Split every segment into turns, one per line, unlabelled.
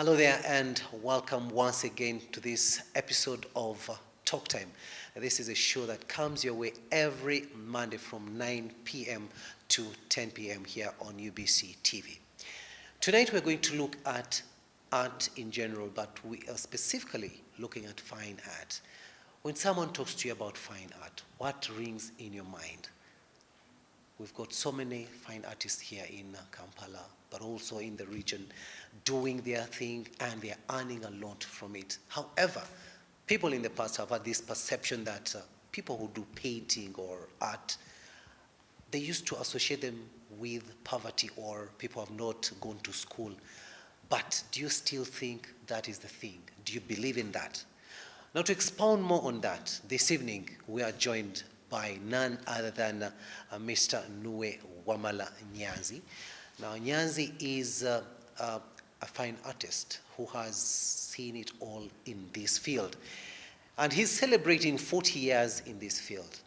Hello there, and welcome once again to this episode of Talk Time. This is a show that comes your way every Monday from 9 p.m. to 10 p.m. here on UBC TV. Tonight we're going to look at art in general, but we are specifically looking at fine art. When someone talks to you about fine art, what rings in your mind? We've got so many fine artists here in Kampala, but also in the region, doing their thing, and they're earning a lot from it. However, people in the past have had this perception that people who do painting or art, they used to associate them with poverty or people have not gone to school. But do you still think that is the thing? Do you believe in that? Now, to expound more on that, this evening we are joined by none other than Mr. Nue Wamala Nyanzi. Now, Nyanzi is a fine artist who has seen it all in this field. And he's celebrating 40 years in this field.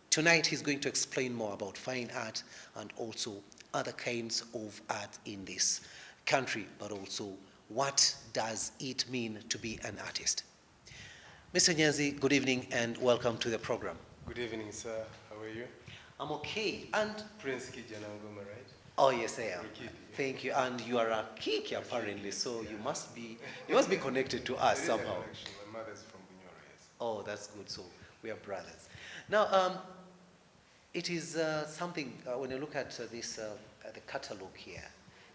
Tonight, he's going to explain more about fine art and also other kinds of art in this country, but also what does it mean to be an artist. Mr. Nyanzi, good evening and welcome to the program.
Good evening, sir. How are you?
I'm okay. And
Prince Kijanangoma, right?
oh yes, I am.
Rikidi.
Thank you. And you are a Kiki apparently, so
yeah.
you must be connected to us somehow.
My mother's from Bunyoro, yes.
Oh, that's good. So we are brothers. Now, it is something when you look at this the catalog here,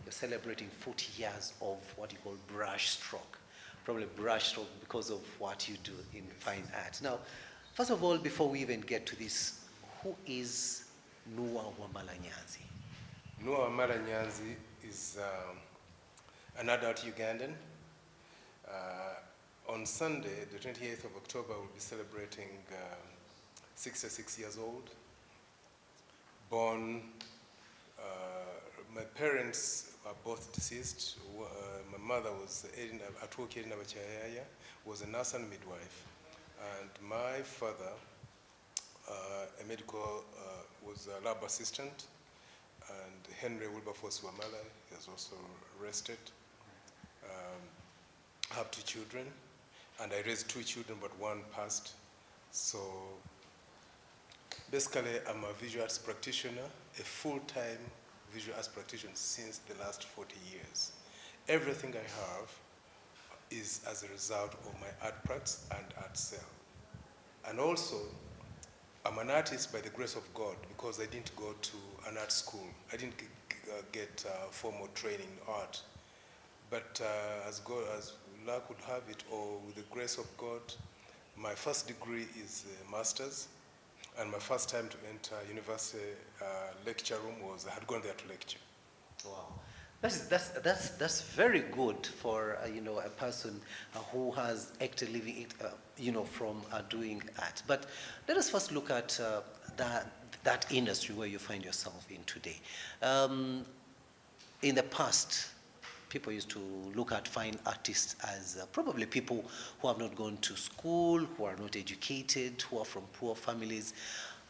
you're celebrating 40 years of what you call brush stroke. Probably brush stroke because of what you do in fine art. Now, first of all, before we even get to this, who is Nua Wamala Nyanzi?
Nua Wamala Nyanzi is an adult Ugandan. On Sunday, the 28th of October, we'll be celebrating 66 years old. Born, my parents are both deceased. My mother was was a nurse and midwife. And my father, a medical, was a lab assistant, and Henry Wilberforce Wamala is also arrested. I have two children, and I raised two children, but one passed. So basically, I'm a visual arts practitioner, a full-time visual arts practitioner since the last 40 years. Everything I have is as a result of my art practice and art cell. And also, I'm an artist by the grace of God because I didn't go to an art school. I didn't get formal training in art. But as luck would have it, or with the grace of God, my first degree is a master's. And my first time to enter university lecture room was, I had gone there to lecture.
Wow. That's very good for a person who has actually living it from doing art. But let us first look at that industry where you find yourself in today. In the past, people used to look at fine artists as probably people who have not gone to school, who are not educated, who are from poor families.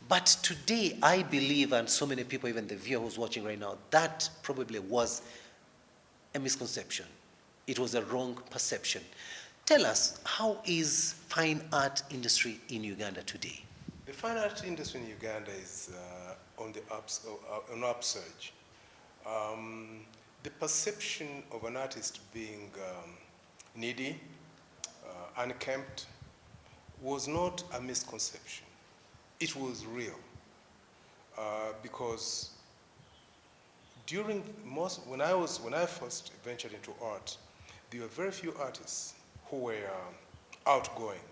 But today, I believe, and so many people, even the viewer who's watching right now, that probably was a misconception. It was a wrong perception. Tell us, how is fine art industry in Uganda today?
The fine art industry in Uganda is on the upsurge. The perception of an artist being needy, unkempt, was not a misconception. It was real. Because when I first ventured into art, there were very few artists who were outgoing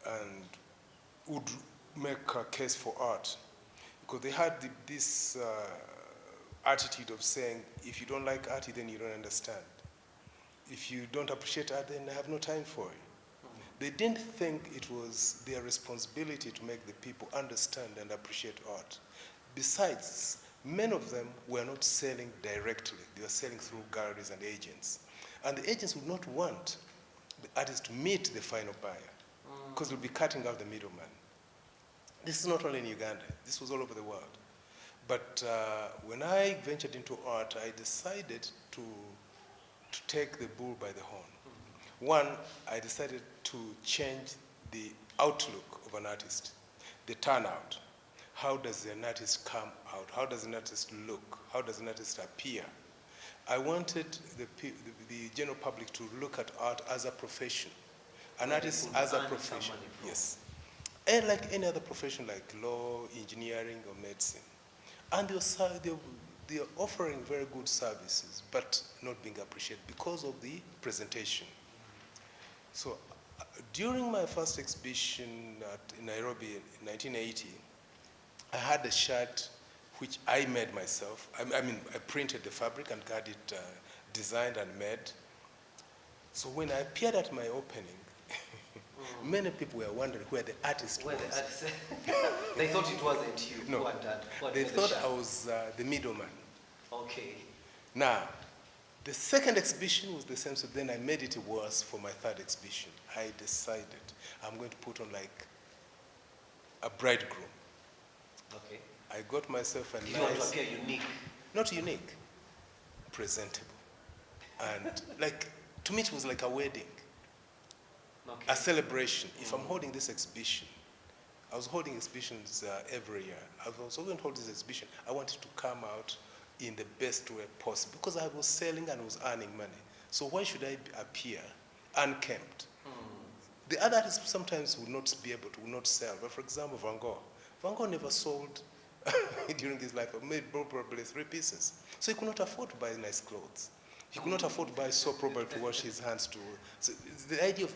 and would make a case for art, because they had this attitude of saying, if you don't like art, then you don't understand. If you don't appreciate art, then I have no time for it. They didn't think it was their responsibility to make the people understand and appreciate art. Besides, many of them were not selling directly. They were selling through galleries and agents. And the agents would not want the artist to meet the final buyer, because they'll be cutting out the middleman. This is not only in Uganda. This was all over the world. But when I ventured into art, I decided to to take the bull by the horn. One, I decided to change the outlook of an artist, the turnout. How does an artist come out? How does an artist look? How does an artist appear? I wanted the general public to look at art as a profession, an artist as a profession, yes. And like any other profession like law, engineering, or medicine. And they're offering very good services, but not being appreciated because of the presentation. So during my first exhibition in Nairobi in 1980, I had a shirt which I made myself. I mean, I printed the fabric and got it designed and made. So when I appeared at my opening, many people were wondering where the artist was.
They thought it wasn't you.
No, they thought I was the middleman.
Okay.
Now, the second exhibition was the same, so then I made it worse for my third exhibition. I decided I'm going to put on like a bridegroom.
Okay.
I got myself a
nice... You want to appear unique?
Not unique, presentable. And like, to me it was like a wedding. Okay. A celebration. If I'm holding this exhibition, I was holding exhibitions every year. I was going to hold this exhibition. I wanted to come out in the best way possible because I was selling and was earning money. So why should I appear unkempt? The other artists sometimes would not be able to, would not sell. But for example, Van Gogh. Van Gogh never sold during his life, made probably 3 pieces. So he could not afford to buy nice clothes. He could not afford to buy soap probably to wash his hands to. So the idea of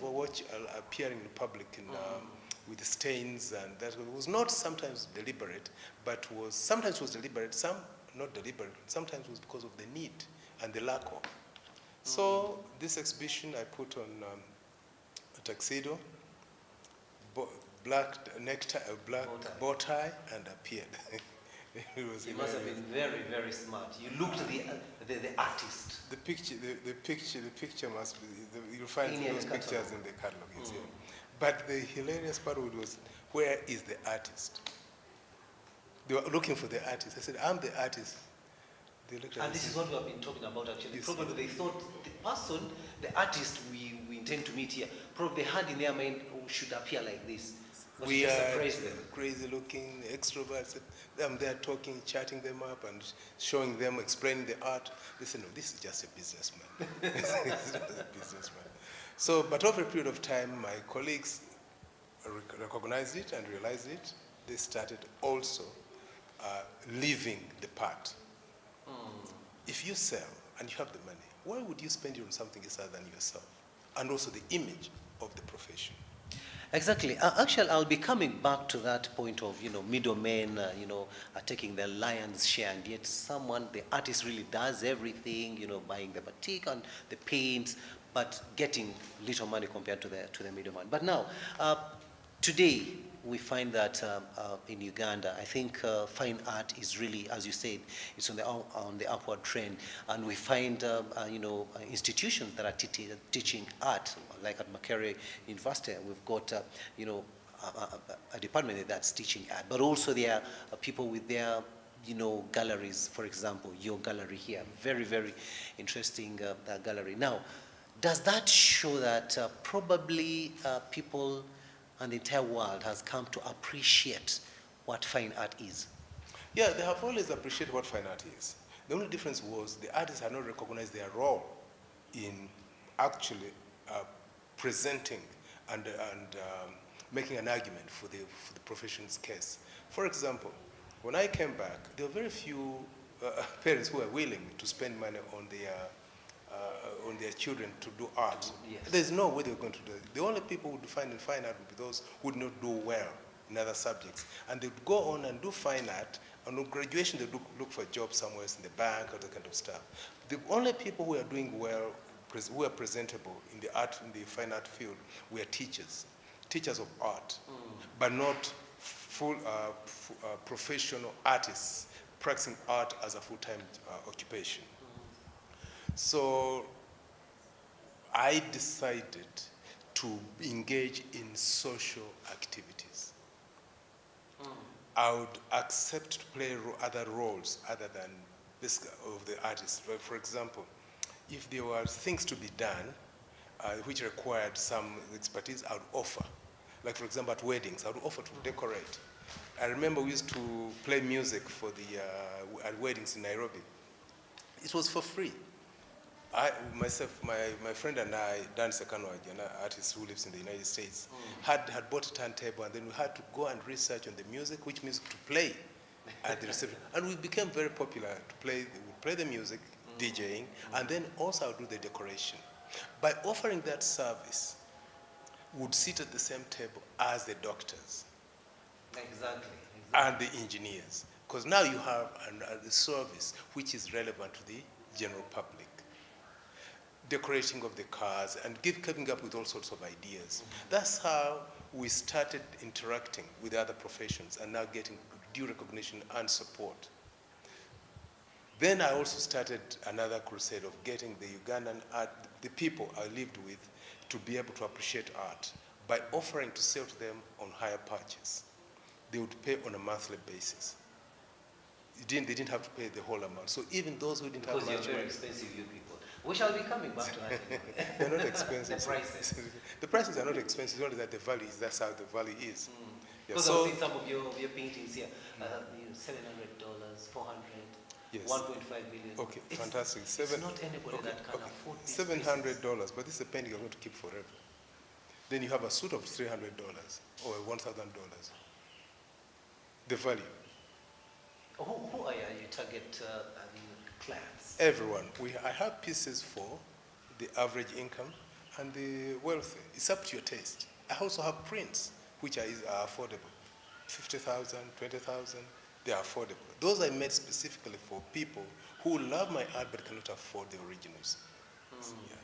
appearing in public with the stains and that was not sometimes deliberate, but sometimes was deliberate, some not deliberate, sometimes was because of the need and the lack of. So this exhibition I put on a tuxedo, black necktie, black bow tie, and appeared.
You must have been very, very smart. You looked the artist.
The picture must be. You'll find those pictures in the catalog. Yes, yeah. But the hilarious part of it was, where is the artist? They were looking for the artist. I said, I'm the artist. They looked at
this is what we have been talking about actually. Yes, probably they thought the person, the artist we intend to meet here, probably had in their mind, should appear like this.
We are crazy looking extroverts. I'm there talking, chatting them up and showing them, explaining the art. They said, no, this is just a businessman. This is just a businessman. So, but over a period of time, my colleagues recognized it and realized it. They started also living the part. If you sell and you have the money, why would you spend it on something else other than yourself? And also the image of the profession.
Exactly. Actually, I'll be coming back to that point of, middlemen, are taking the lion's share, and yet the artist really does everything, buying the batik and the paints, but getting little money compared to the middleman. But now, today, we find that in Uganda, I think fine art is really, as you said, it's on the upward trend, and we find institutions that are teaching art, like at Makerere University. We've got a department that's teaching art, but also there are people with their galleries. For example, your gallery here, very, very interesting gallery. Now, does that show that probably people and the entire world has come to appreciate what fine art is?
Yeah, they have always appreciated what fine art is. The only difference was the artists had not recognized their role in actually presenting and making an argument for the profession's case. For example, when I came back, there were very few parents who were willing to spend money on their children to do art. Yes. There's no way they're going to do it. The only people who would find in fine art would be those who would not do well in other subjects. And they'd go on and do fine art, and on graduation they look for a job somewhere in the bank or that kind of stuff. The only people who are doing well, who are presentable in the fine art field, were teachers of art, but not full professional artists practicing art as a full-time occupation. So I decided to engage in social activities. I would accept to play other roles other than this of the artist. For example, if there were things to be done which required some expertise, I would offer. Like for example, at weddings, I would offer to decorate. I remember we used to play music for at weddings in Nairobi. It was for free. My friend and I, Dan Sekanwaj, an artist who lives in the United States, had bought a turntable, and then we had to go and research on the music, which music to play at the reception. And we became very popular to play. We play the music, DJing, and then also I would do the decoration. By offering that service, we would sit at the same table as the doctors.
Exactly.
And the engineers. Because now you have a service which is relevant to the general public. Decorating of the cars and coming up with all sorts of ideas. That's how we started interacting with other professions and now getting due recognition and support. Then I also started another crusade of getting the Ugandan art, the people I lived with, to be able to appreciate art by offering to sell to them on hire purchase. They would pay on a monthly basis. They didn't have to pay the whole amount. So even those who didn't have much money.
Because you're very expensive, you people. We shall be coming back to that anyway.
They're not expensive.
The prices.
The prices are not expensive. It's only that the value is, that's how the value is. Yeah,
Because
so,
I've seen some of your paintings here. $700, $400,
yes.
1.5 million.
Okay,
It's
fantastic.
It's not anybody that can afford these
$700, but this is a painting you're going to keep forever. Then you have a suit of $300 or $1,000. The value.
Who are your target clients?
Everyone. I have pieces for the average income and the wealthy. It's up to your taste. I also have prints, which are affordable. 50,000, 20,000, they are affordable. Those I made specifically for people who love my art but cannot afford the originals. Yeah.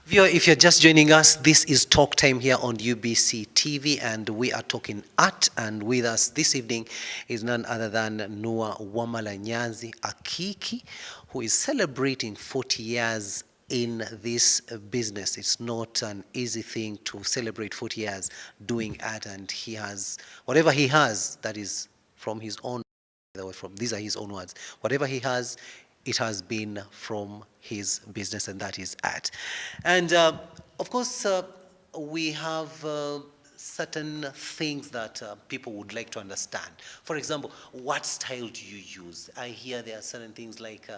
Viewer, if you're just joining us, this is Talk Time here on UBC TV, and we are talking art. And with us this evening is none other than Noah Wamala Nyanzi Akiki, who is celebrating 40 years in this business. It's not an easy thing to celebrate 40 years doing art, and he has whatever he has that is from his own. These are his own words. Whatever he has, it has been from his business, and that is art. And of course, we have certain things that people would like to understand. For example, what style do you use? I hear there are certain things like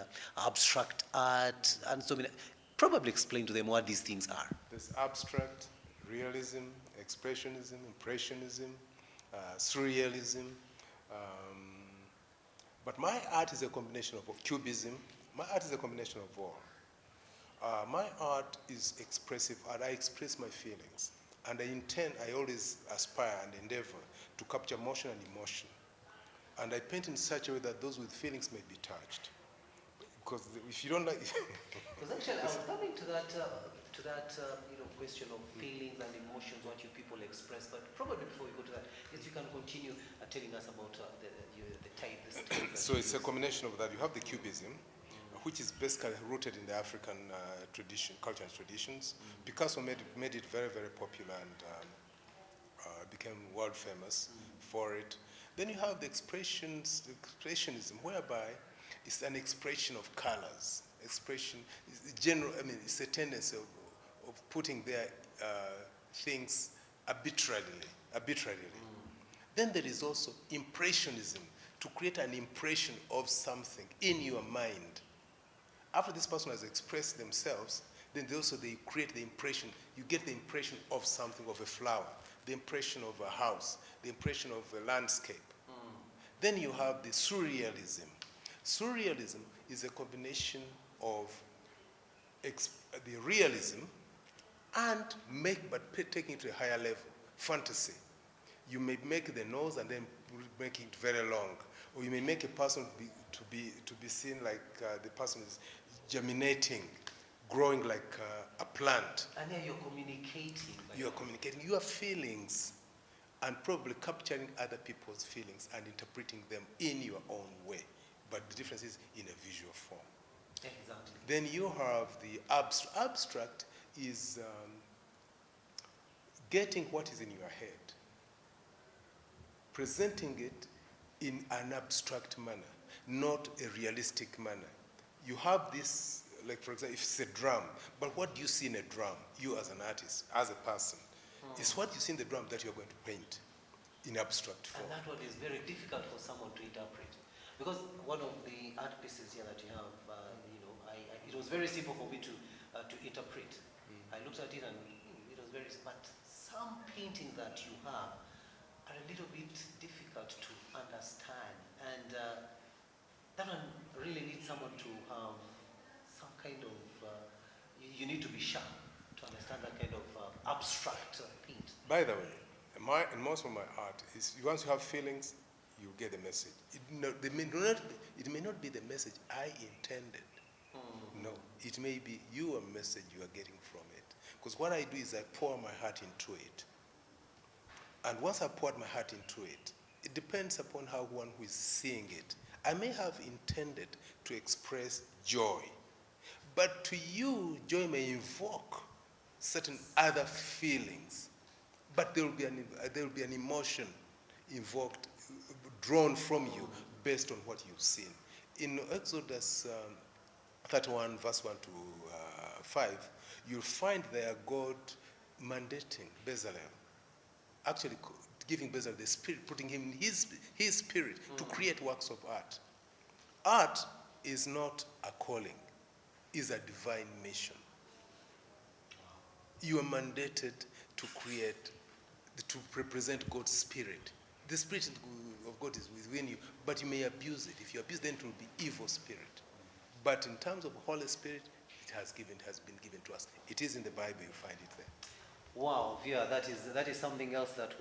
abstract art and so many. Probably explain to them what these things are.
There's abstract, realism, expressionism, impressionism, surrealism. But my art is a combination of cubism. My art is a combination of all. My art is expressive art. I express my feelings. And I always aspire and endeavor to capture motion and emotion. And I paint in such a way that those with feelings may be touched. Because if you don't like...
Because actually, I was coming to that question of feelings and emotions, what you people express. But probably before we go to that, yes, you can continue telling us about the type.
So it's a combination of that. You have the cubism, which is basically rooted in the African culture and traditions. Picasso made it very, very popular and became world famous for it. Then you have the expressionism, whereby it's an expression of colors. Expression is general. I mean, it's a tendency of putting their things arbitrarily. Then there is also impressionism, to create an impression of something in your mind. After this person has expressed themselves, then they create the impression. You get the impression of something, of a flower, the impression of a house, the impression of a landscape. Then you have the surrealism. Surrealism is a combination of the realism and taking it to a higher level, fantasy. You may make the nose and then make it very long, or you may make a person to be seen like the person is germinating, growing like a plant.
And then you're communicating.
You are communicating your feelings and probably capturing other people's feelings and interpreting them in your own way. But the difference is in a visual form.
Exactly.
Then you have the abstract is getting what is in your head, presenting it in an abstract manner, not a realistic manner. You have this like for example, if it's a drum, but what do you see in a drum, you as an artist, as a person? It's what you see in the drum that you're going to paint in abstract form.
And that one is very difficult for someone to interpret. Because one of the art pieces here that you have, it was very simple for me to interpret. I looked at it and it was very, but some paintings that you have are a little bit difficult to understand. And that one really needs someone to have some kind of, you need to be sharp to understand that kind of abstract paint.
By the way, in most of my art is once you have feelings, you get the message. It may not be the message I intended. No, it may be your message you are getting from it. Because what I do is I pour my heart into it. And once I poured my heart into it, it depends upon how one who is seeing it. I may have intended to express joy, but to you, joy may invoke certain other feelings. But there will be an emotion invoked, drawn from you based on what you've seen. In Exodus 31, verse 1 to 5, you'll find there God mandating Bezalel, actually giving Bezalel the spirit, putting him in his spirit to create works of art. Art is not a calling, is a divine mission. You are mandated to create, to represent God's spirit. The spirit of God is within you, but you may abuse it. If you abuse it, then it will be evil spirit. But in terms of Holy Spirit, it has been given to us. It is in the Bible, you find it there.
Wow, Via, that is something else that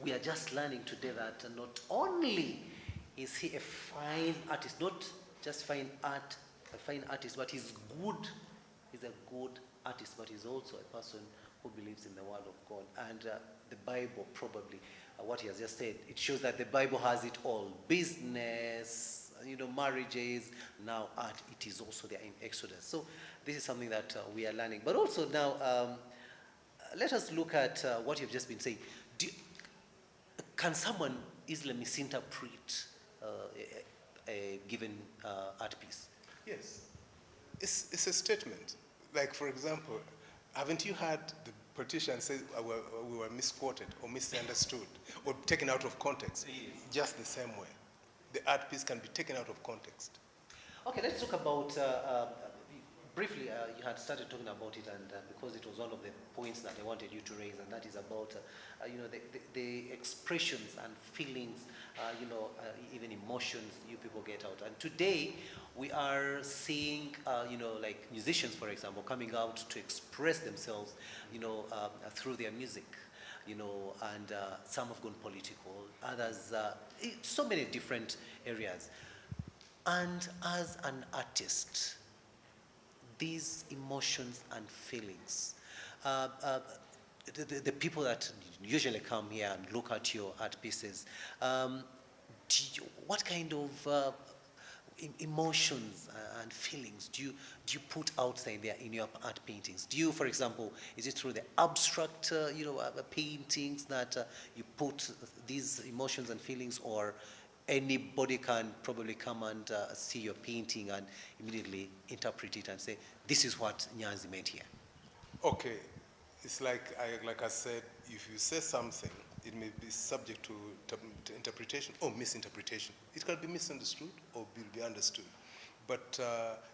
we are just learning today, that not only is he a fine artist, not just fine artist, but he's good. He's a good artist, but he's also a person who believes in the Word of God. And the Bible, probably, what he has just said, it shows that the Bible has it all. Business, marriages, now art. It is also there in Exodus. So this is something that we are learning. But also now, let us look at what you've just been saying. Can someone easily misinterpret a given art piece?
Yes. It's a statement. Like, for example, haven't you heard the politician say we were misquoted or misunderstood or taken out of context?
Yes.
Just the same way. The art piece can be taken out of context.
Okay, let's talk about, briefly, you had started talking about it, and because it was one of the points that I wanted you to raise, and that is about, the expressions and feelings, even emotions you people get out. And today, we are seeing, like musicians, for example, coming out to express themselves, through their music. And some have gone political, others, so many different areas. And as an artist, these emotions and feelings, the people that usually come here and look at your art pieces, what kind of emotions and feelings do you put outside there in your art paintings? Do you, for example, is it through the abstract, paintings that you put these emotions and feelings, or anybody can probably come and see your painting and immediately interpret it and say, this is what Nyanzi meant here?
Okay, it's like I said, if you say something, it may be subject to interpretation or misinterpretation. It can be misunderstood or will be understood. But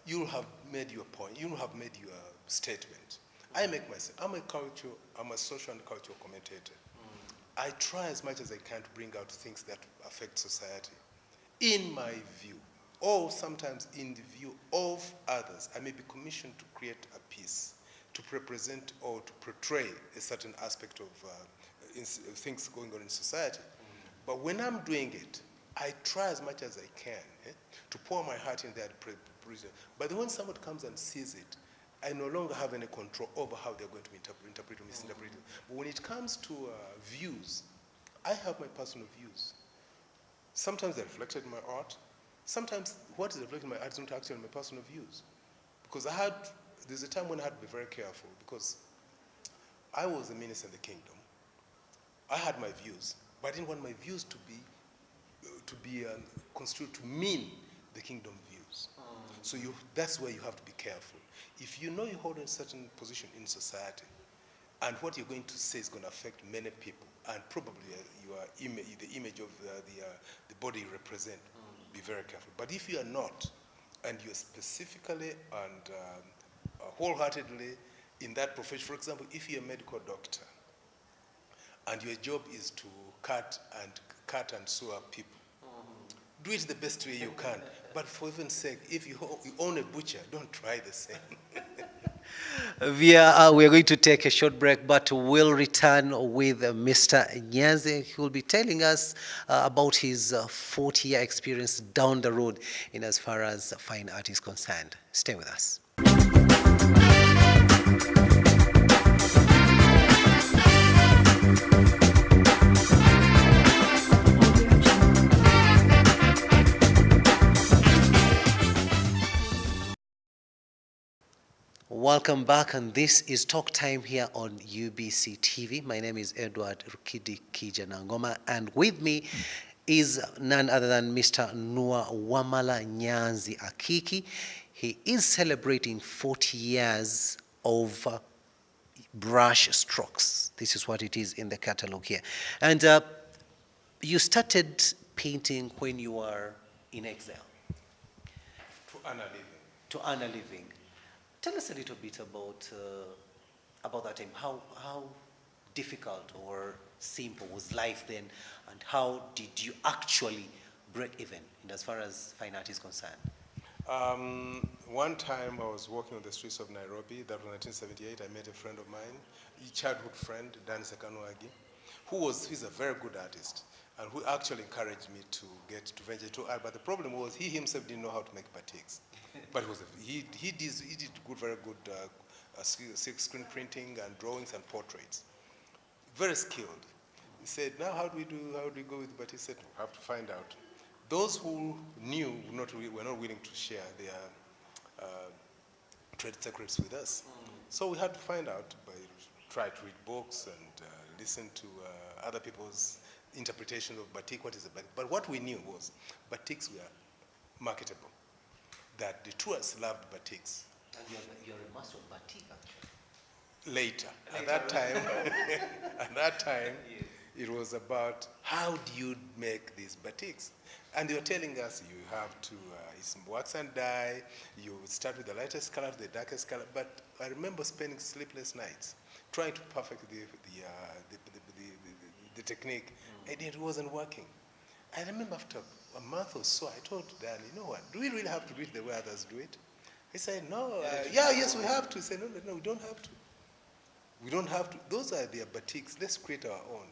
you'll have made your point. You'll have made your statement. I make myself. I'm a social and cultural commentator. I try as much as I can to bring out things that affect society. In my view, or sometimes in the view of others, I may be commissioned to create a piece to represent or to portray a certain aspect of things going on in society. But when I'm doing it, I try as much as I can to pour my heart in that. But then when someone comes and sees it, I no longer have any control over how they're going to interpret or misinterpret it. But when it comes to views, I have my personal views. Sometimes they're reflected in my art. Sometimes what is reflected in my art is not actually my personal views. Because there's a time when I had to be very careful, because I was a minister in the kingdom. I had my views, but I didn't want my views to be construed to mean the kingdom views. So that's where you have to be careful. If you know you hold a certain position in society, and what you're going to say is going to affect many people, and probably the image of the body you represent, be very careful. But if you are not, and you're specifically and wholeheartedly in that profession, for example, if you're a medical doctor, and your job is to cut and sew up people, do it the best way you can. But for heaven's sake, if you own a butcher, don't try the same.
We are going to take a short break, but we'll return with Mr. Nyanzi. He will be telling us about his 40-year experience down the road in as far as fine art is concerned. Stay with us. Welcome back, and this is Talk Time here on UBC TV. My name is Edward Rukidi Kijanangoma, and with me is none other than Mr. Nua Wamala Nyanzi Akiki. He is celebrating 40 years of brush strokes. This is what it is in the catalog here. And you started painting when you were in exile.
To earn a living.
To earn a living. Tell us a little bit about that time. How difficult or simple was life then, and how did you actually break even in as far as fine art is concerned?
One time I was walking on the streets of Nairobi, that was 1978. I met a friend of mine, a childhood friend, Dan Sekanuagi, he's a very good artist, and who actually encouraged me to venture to art. But the problem was he himself didn't know how to make batiks. But he did very good screen printing and drawings and portraits. Very skilled. He said, now how do we go with batik? He said, we have to find out. Those who knew were not willing to share their trade secrets with us. So we had to find out by try to read books and listen to other people's interpretation of batik, what is a batik. But what we knew was batiks were marketable, that the tourists loved batiks.
And you're a master of batik, actually.
Later. At that time, yes. It was about how do you make these batiks? And they were telling us you have to it's wax and dye, you start with the lightest color to the darkest color. But I remember spending sleepless nights trying to perfect the technique, and it wasn't working. I remember after a month or so, I told Dan, you know what, do we really have to do it the way others do it? He said, no, yes, we have to. He said, no, we don't have to. We don't have to. Those are their batiks. Let's create our own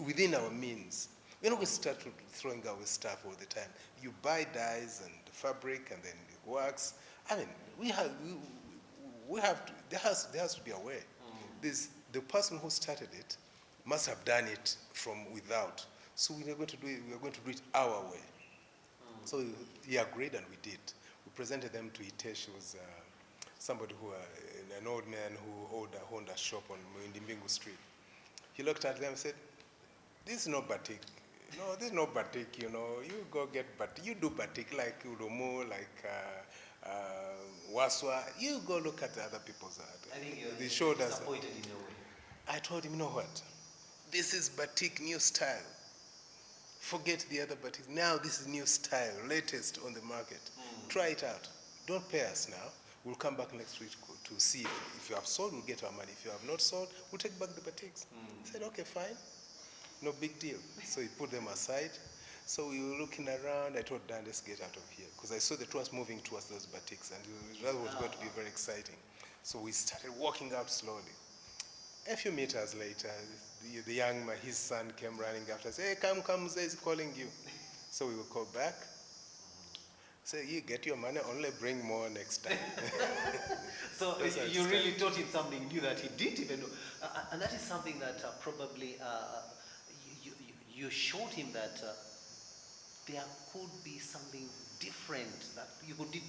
within our means. We're not going to start throwing away stuff all the time. You buy dyes and fabric and then wax. I mean, there has to be a way. The person who started it must have done it from without. So we are going to do it our way. So he agreed, and we did. We presented them to Hitesh. She was somebody an old man who owned a shop on Ndimbingu Street. He looked at them and said, this is no batik. No, this is no batik, you go get batik. You do batik like Urumu, like Waswa. You go look at the other people's art.
I think you're
disappointed
in a way.
I told him, you know what? This is batik, new style. Forget the other batik. Now this is new style, latest on the market. Try it out. Don't pay us now. We'll come back next week to see if you have sold, we'll get our money. If you have not sold, we'll take back the batiks. I said, okay, fine. No big deal. So he put them aside. So we were looking around. I told Dan, let's get out of here. Because I saw the tourists moving towards those batiks, and that was going to be very exciting. So we started walking up slowly. A few meters later, the young man, his son, came running after us. Hey, come, he's calling you. So we were called back. Say, you get your money, only bring more next time.
So you really taught him something new that he didn't even know. And that is something that probably you showed him that there could be something different that you could do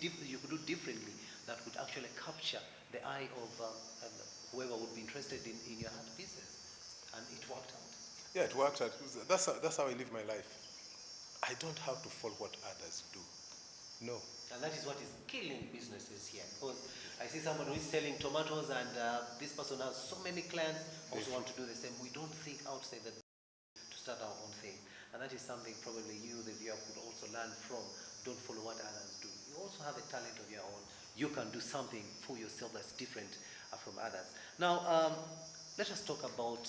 differently that would actually capture the eye of whoever would be interested in your art pieces. And it worked out.
Yeah, it worked out. That's how I live my life. I don't have to follow what others do. No.
And that is what is killing businesses here. Because I see someone who is selling tomatoes and this person has so many clients, also want to do the same. We don't think outside the to start our own thing. And that is something probably you, the viewer, could also learn from. Don't follow what others do. You also have a talent of your own. You can do something for yourself that's different from others. Now, let us talk about,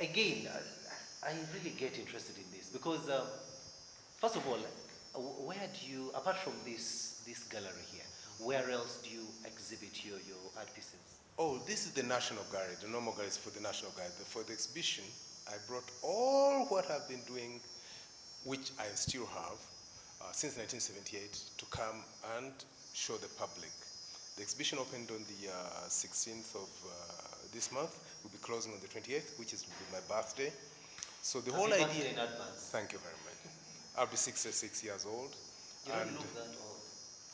again, I really get interested in this because, first of all, where do you, apart from this gallery here, where else do you exhibit your art pieces?
Oh, this is the National Gallery. The normal gallery is for the National Gallery. For the exhibition, I brought all what I've been doing, which I still have, since 1978, to come and show the public. The exhibition opened on the 16th of this month. We'll be closing on the 28th, which is my birthday. So the whole
Happy
idea.
birthday in advance.
Thank you very much. I'll be 66 years old.
You don't look that old.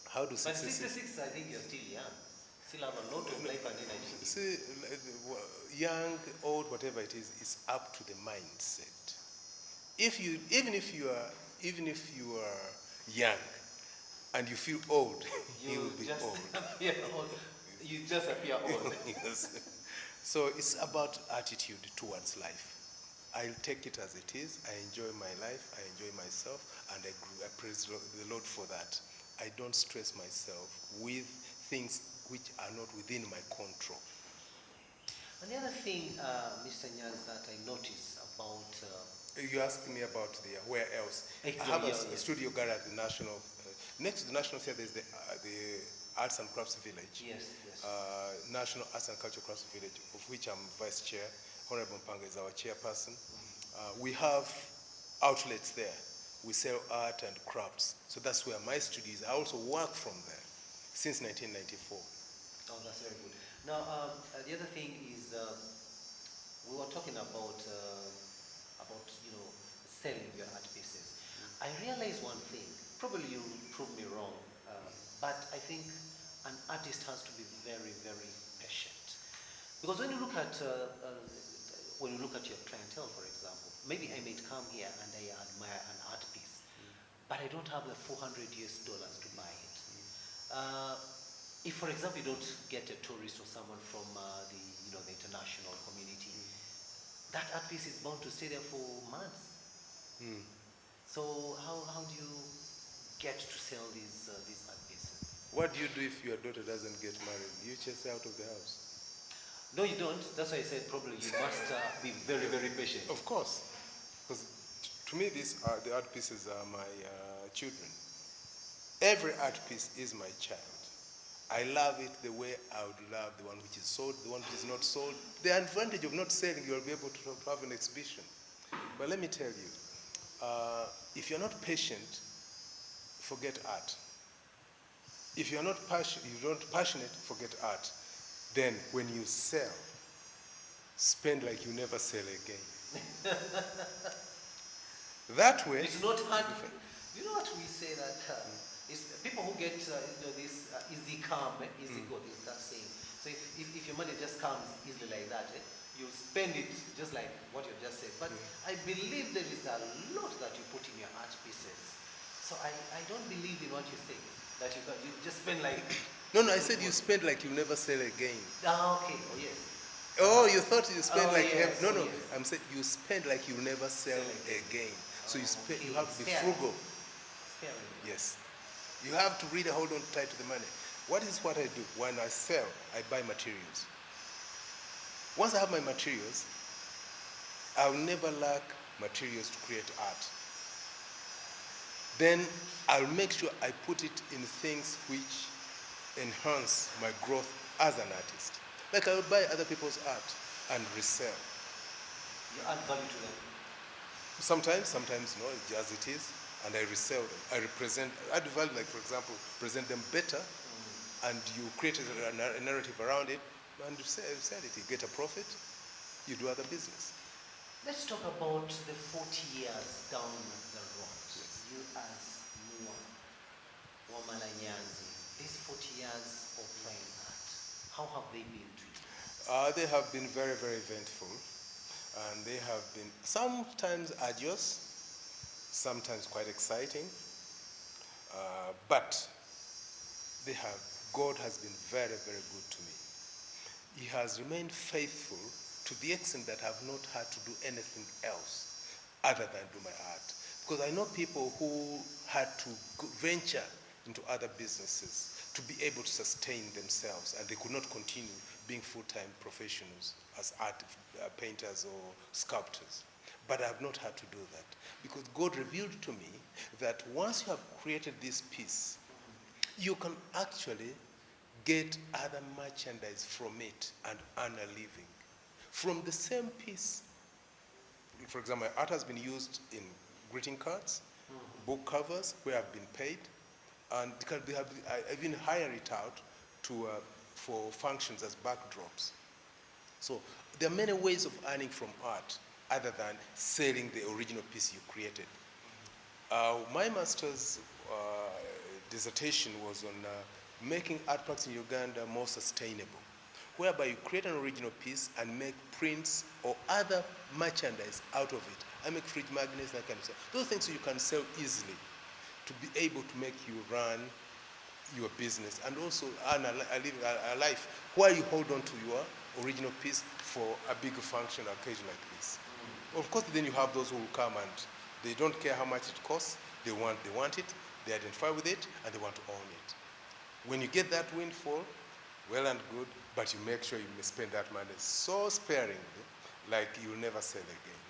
How do
But
66?
66, I think you're still young. Still have a lot of life and energy.
See, young, old, whatever it is, it's up to the mindset. Even if you are young and you feel old, you will be old.
Appear old. You just appear old.
Yes. So it's about attitude towards life. I'll take it as it is. I enjoy my life. I enjoy myself, and I praise the Lord for that. I don't stress myself with things which are not within my control.
And the other thing, Mr. Nyaz, that I noticed about...
You asked me about where else.
Exactly,
I have a
yes.
studio gallery at the National. Next to the National Theatre is the Arts and Crafts Village.
Yes, yes.
National Arts and Culture Crafts Village, of which I'm vice chair. Honorable Mpanga is our chairperson. We have outlets there. We sell art and crafts. So that's where my studio is. I also work from there since 1994.
Oh, that's very good. Now, the other thing is, we were talking about selling your art pieces. I realized one thing. Probably you prove me wrong, but I think an artist has to be very, very patient. Because when you look at your clientele, for example, maybe I may come here and I admire an art piece, but I don't have the $400 to buy it. If, for example, you don't get a tourist or someone from the international community, that art piece is bound to stay there for months. So how do you get to sell these art pieces?
What do you do if your daughter doesn't get married? You chase her out of the house.
No, you don't. That's why I said probably you must be very, very patient.
Of course. Because to me, the art pieces are my children. Every art piece is my child. I love it the way I would love the one which is sold, the one which is not sold. The advantage of not selling, you'll be able to have an exhibition. But let me tell you, if you're not patient, forget art. If you're not passionate, forget art. Then when you sell, spend like you never sell again. That way...
It's not hard. You know what we say that it's people who get this easy come, easy go, is that saying. So if your money just comes easily like that, you spend it just like what you just said. But I believe there is a lot that you put in your art pieces. So I don't believe in what you say, that you just spend like...
No, I said you spend like you never sell again.
Ah, okay. Oh, yes.
Oh, you thought you spend like...
Yes.
No,
Yes.
I'm saying you spend like you never sell again. So you have to be
Sparing.
frugal.
Sparing.
Yes. You have to really hold on tight to the money. What I do? When I sell, I buy materials. Once I have my materials, I'll never lack materials to create art. Then I'll make sure I put it in things which enhance my growth as an artist. Like I would buy other people's art and resell.
You add value to them.
Sometimes no, as it is, and I resell them. I add value, like for example, present them better, and you create a narrative around it, and you sell it. You get a profit, you do other business.
Let's talk about the 40 years down the road.
Yes.
You as Mua Wamalanyanzi, these 40 years of fine art, how have they been to you?
They have been very, very eventful, and they have been sometimes arduous, sometimes quite exciting, But they have, God has been very, very good to me. He has remained faithful to the extent that I've not had to do anything else other than do my art. Because I know people who had to venture into other businesses to be able to sustain themselves, and they could not continue being full-time professionals as art painters or sculptors. But I have not had to do that because God revealed to me that once you have created this piece, you can actually get other merchandise from it and earn a living. From the same piece, for example, my art has been used in greeting cards, book covers where I've been paid, and because I even hire it out to, for functions as backdrops. So there are many ways of earning from art other than selling the original piece you created. My master's dissertation was on making art practice in Uganda more sustainable, whereby you create an original piece and make prints or other merchandise out of it. I make fridge magnets, that kind of stuff. Those things you can sell easily to be able to make you run your business and also earn a life while you hold on to your original piece for a bigger function occasion like this. Of course, then you have those who will come and they don't care how much it costs. They want it, they identify with it, and they want to own it. When you get that windfall, well and good, but you make sure you spend that money so sparingly, like you'll never sell again.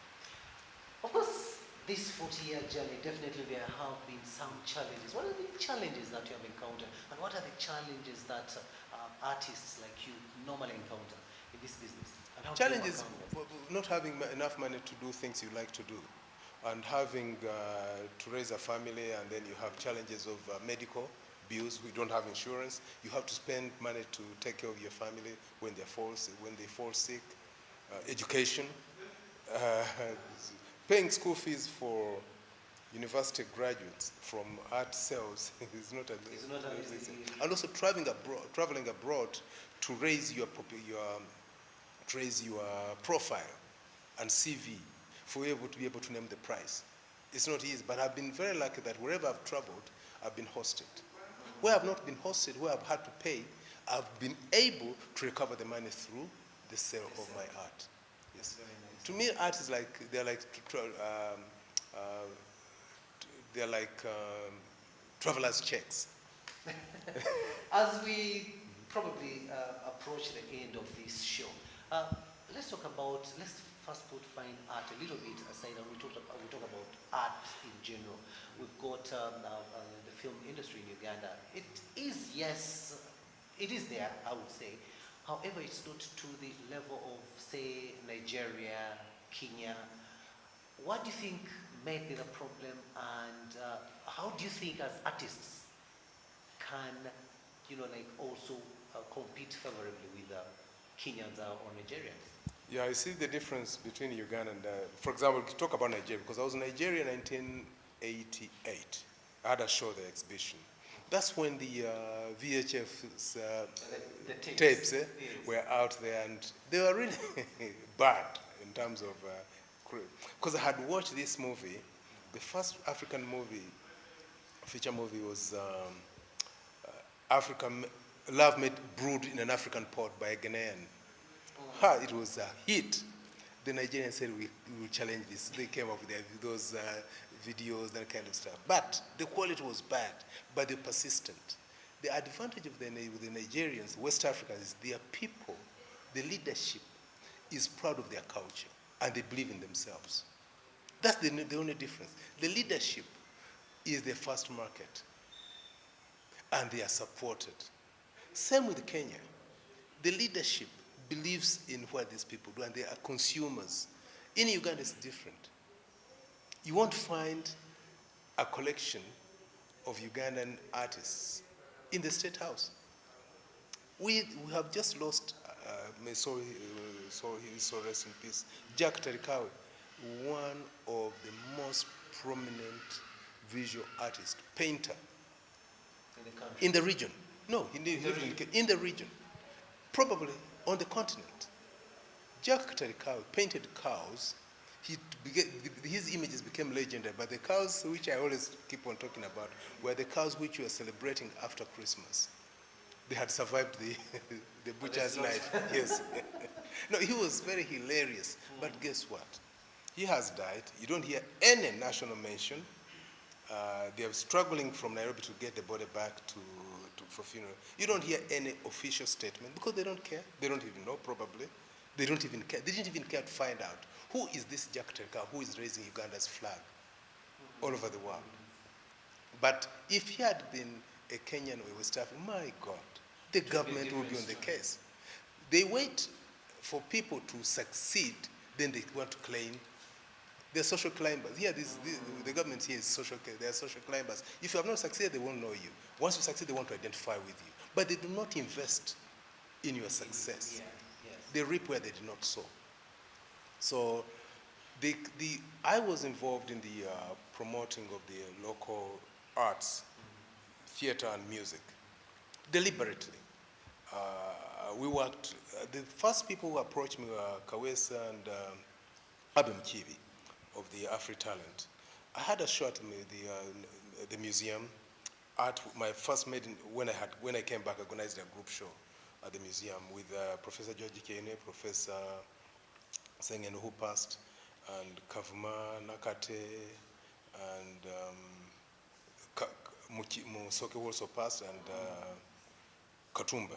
Of course, this 40-year journey, definitely there have been some challenges. What are the challenges that you have encountered? And what are the challenges that artists like you normally encounter in this business? And how
Challenges, not having enough money to do things you like to do, and having to raise a family, and then you have challenges of medical bills. We don't have insurance. You have to spend money to take care of your family when they fall sick. Education, paying school fees for university graduates from art sales is not an easy. And also traveling abroad to raise your profile and CV for you to be able to name the price. It's not easy, but I've been very lucky that wherever I've traveled, I've been hosted. Where I've not been hosted, where I've had to pay, I've been able to recover the money through the sale of my art. Yes. Nice. To me, art is like, they're like traveler's checks.
As we probably approach the end of this show, let's first put fine art a little bit aside, and we talk about art in general. We've got the film industry in Uganda. It is, yes, it is there, I would say. However, it's not to the level of, say, Nigeria, Kenya. What do you think may be the problem, and how do you think as artists can, also compete favorably with Kenyans or Nigerians?
Yeah, I see the difference between Uganda and, for example, talk about Nigeria, because I was in Nigeria in 1988. I had a show there, exhibition. That's when the VHF
the
tapes
yes.
were out there, and they were really bad in terms of, because I had watched this movie. The first African movie, feature movie, was African Love Made Brewed in an African Pot by a Ghanaian. It was a hit. The Nigerians said, we will challenge this. They came up with those videos, that kind of stuff. But the quality was bad, but they're persistent. The advantage of the Nigerians, West Africans, is their people, the leadership is proud of their culture, and they believe in themselves. That's the only difference. The leadership is their first market, and they are supported. Same with Kenya. The leadership believes in what these people do, and they are consumers. In Uganda, it's different. You won't find a collection of Ugandan artists in the State House. We have just lost, may so rest in peace, Jack Tarikawe, one of the most prominent visual artists, painter in the region. No, in the region, probably on the continent. Jack Tarikawe painted cows. his images became legendary. But the cows, which I always keep on talking about, were the cows which were celebrating after Christmas. They had survived the, the butcher's knife. Yes. No, he was very hilarious. But guess what? He has died. You don't hear any national mention. They are struggling from Nairobi to get the body back for funeral. You don't hear any official statement because they don't care. They don't even know, probably. They don't even care. They didn't even care to find out who is this Jack Terka who is raising Uganda's flag all over the world. But if he had been a Kenyan or West African, my God, the government would be on the case. They wait for people to succeed, then they want to claim. They're social climbers. Here, the government here is social. They are social climbers. If you have not succeeded, they won't know you. Once you succeed, they want to identify with you. But they do not invest in your success.
Yeah. Yes.
They reap where they did not sow. So, I was involved in the promoting of the local arts, theater and music, deliberately. We worked. The first people who approached me were Kawesa and Abem Kibi of the Afri Talent. I had a show at the museum. My first made when I came back, I organized a group show at the museum with Professor George Kene, Professor Sengen who passed, and Kavuma Nakate, and Musoke who also passed, and Katumba.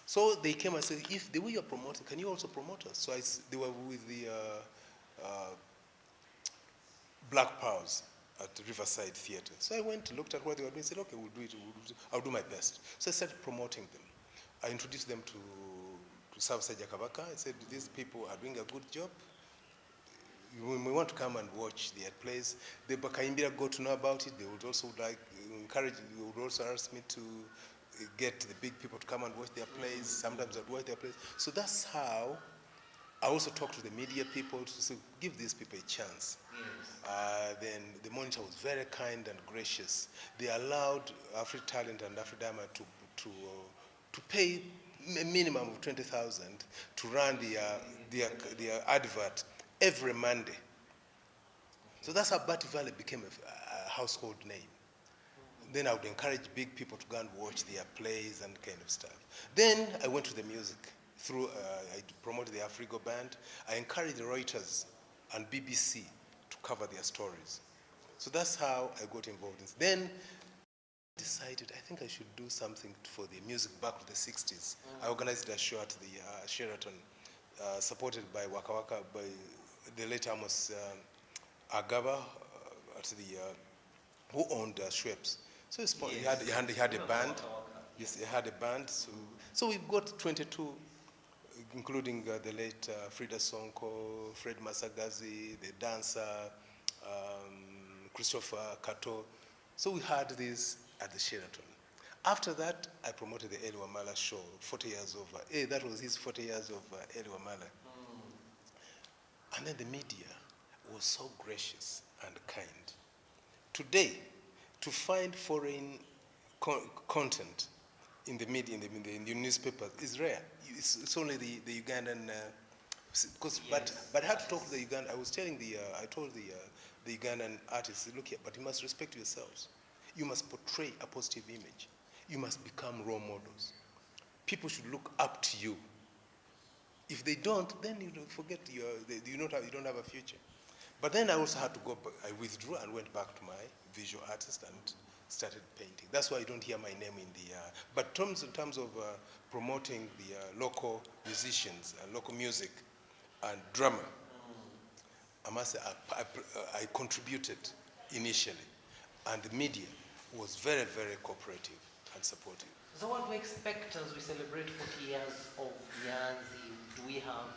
So they came and said, if the way you're promoting, can you also promote us? So they were with the Black Powers at Riverside Theatre. So I went, looked at what they were doing, said, okay, we'll do it, I'll do my best. So I started promoting them. I introduced them to Southside Jakabaka. I said, these people are doing a good job. We want to come and watch their plays. The Bakaimbira got to know about it. They would also encourage, they would also ask me to get the big people to come and watch their plays. Sometimes I'd watch their plays. So that's how I also talked to the media people to say, give these people a chance. Yes. Then the monitor was very kind and gracious. They allowed Afri Talent and Afri Diamond to pay a minimum of 20,000 to run their advert every Monday. So that's how Batik Valley became a household name. Then I would encourage big people to go and watch their plays and kind of stuff. Then I went to the music. I promoted the Afrigo band. I encouraged Reuters and BBC to cover their stories. So that's how I got involved in. Then I decided I think I should do something for the music back to the 60s. I organized a show at the Sheraton, supported by Waka Waka, by the late Amos Agaba, who owned Schweppes. So he had a band. Yes, he had a band. So we've got 22, including the late Frida Sonko, Fred Masagazi, the dancer, Christopher Kato. So we had this at the Sheraton. After that, I promoted the Eli Wamala show, 40 years over. That was his 40 years of Eli Wamala. And then the media was so gracious and kind. Today, to find foreign content in the media, in the newspapers, is rare. It's only the Ugandan. Yes. But I had to talk to the Ugandan. I told the Ugandan artists, look here, but you must respect yourselves. You must portray a positive image. You must become role models. People should look up to you. If they don't, then you forget you don't have a future. But then I also had to go. I withdrew and went back to my visual artist and started painting. That's why you don't hear my name in the. But in terms of promoting the local musicians and local music and drama, I must say I contributed initially, and the media was very, very cooperative and supportive.
So what do we expect as we celebrate 40 years of Nyanzi? Do we have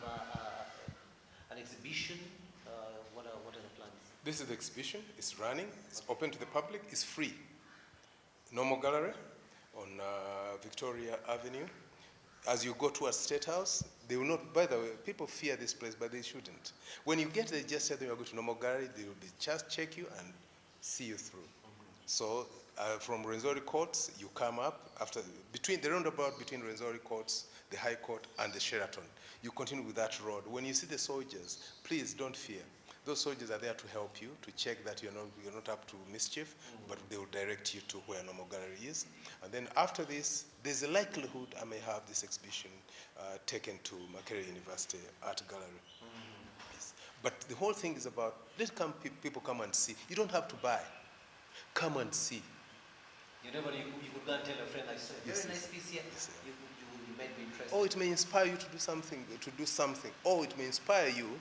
an exhibition? What are the plans?
This is the exhibition. It's running. It's open to the public. It's free. Normal gallery on Victoria Avenue. As you go towards State House, they will not, by the way, people fear this place, but they shouldn't. When you get there, just tell them you're going to normal gallery, they will just check you and see you through. So from Rwenzori Courts, you come up between the roundabout between Rwenzori Courts, the High Court, and the Sheraton. You continue with that road. When you see the soldiers, please don't fear. Those soldiers are there to help you, to check that you're not up to mischief, but they will direct you to where normal gallery is. And then after this, there's a likelihood I may have this exhibition taken to Makerere University Art Gallery. Yes. But the whole thing is about, people come and see. You don't have to buy. Come and see.
You could go and tell a friend, I saw a very nice piece here.
Yes,
you might be interested.
Or it may inspire you to do something, or it may inspire you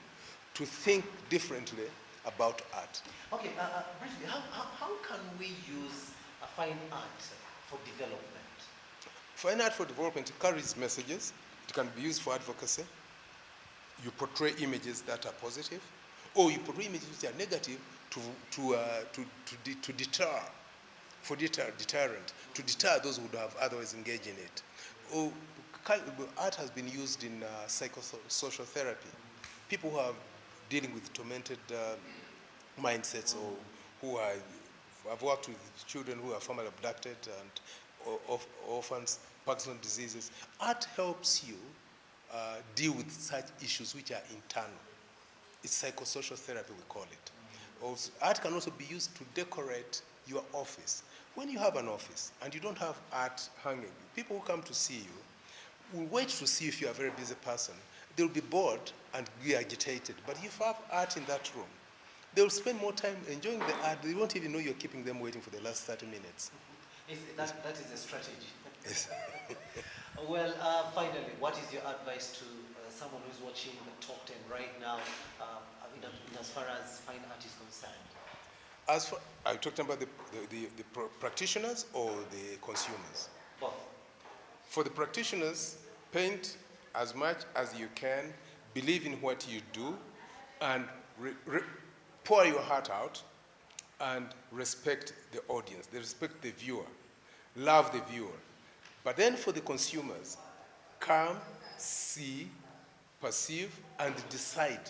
to think differently about art.
Okay, briefly, how can we use fine art for development?
Fine art for development carries messages. It can be used for advocacy. You portray images that are positive, or you portray images which are negative to deter, to deter those who would have otherwise engaged in it. Or, art has been used in psychosocial therapy. People who are dealing with tormented mindsets, or who have worked with children who are formerly abducted and orphans, Parkinson's diseases. Art helps you deal with such issues which are internal. It's psychosocial therapy, we call it. Also, art can also be used to decorate your office. When you have an office and you don't have art hanging, people who come to see you will wait to see if you are a very busy person. They'll be bored and be agitated. But if you have art in that room, they'll spend more time enjoying the art. They won't even know you're keeping them waiting for the last 30 minutes.
That is a strategy.
Yes.
Well, finally, what is your advice to someone who's watching the Talk 10 right now, in as far as fine art is concerned?
Are you talking about the practitioners or the consumers?
Both.
For the practitioners, paint as much as you can, believe in what you do, and pour your heart out, and respect the audience, respect the viewer, love the viewer. But then for the consumers, come, see, perceive, and decide.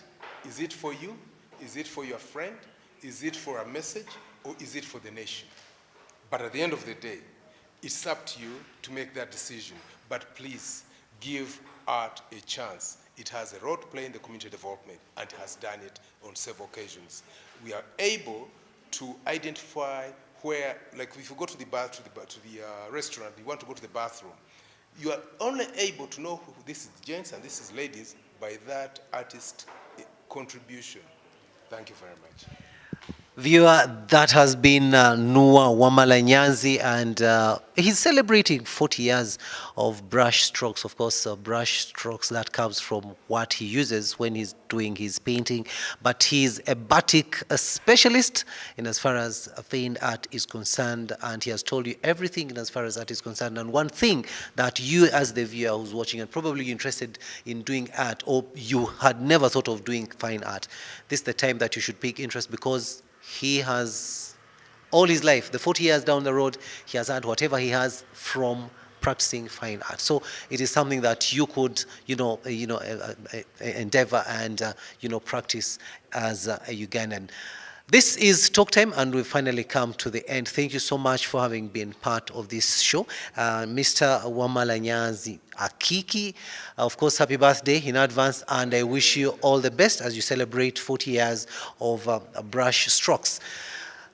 Is it for you? Is it for your friend? Is it for a message? Or is it for the nation? But at the end of the day, it's up to you to make that decision. But please, give art a chance. It has a role to play in the community development, and has done it on several occasions. We are able to identify where, like if you go to the restaurant, you want to go to the bathroom, you are only able to know who this is gents and this is ladies by that artist contribution. Thank you very much.
Viewer, that has been Nua Wamala Nyanzi, and he's celebrating 40 years of brush strokes. Of course, brush strokes, that comes from what he uses when he's doing his painting. But he's a batik specialist in as far as fine art is concerned, and he has told you everything in as far as art is concerned. And one thing that you as the viewer who's watching, and probably you're interested in doing art, or you had never thought of doing fine art, this is the time that you should take interest, because he has, all his life, the 40 years down the road, he has had whatever he has from practicing fine art. So it is something that you could, endeavor and, practice as a Ugandan. This is Talk Time, and we've finally come to the end. Thank you so much for having been part of this show. Mr. Wamala Nyanzi Akiki, of course, happy birthday in advance, and I wish you all the best as you celebrate 40 years of brush strokes.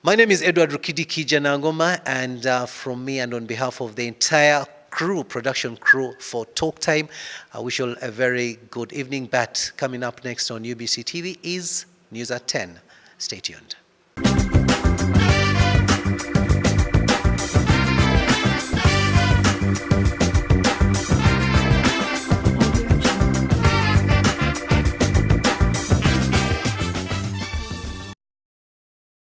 My name is Edward Rukidi Kijanangoma, and from me and on behalf of the entire production crew for Talk Time, I wish you all a very good evening. But coming up next on UBC TV is News at 10. Stay tuned.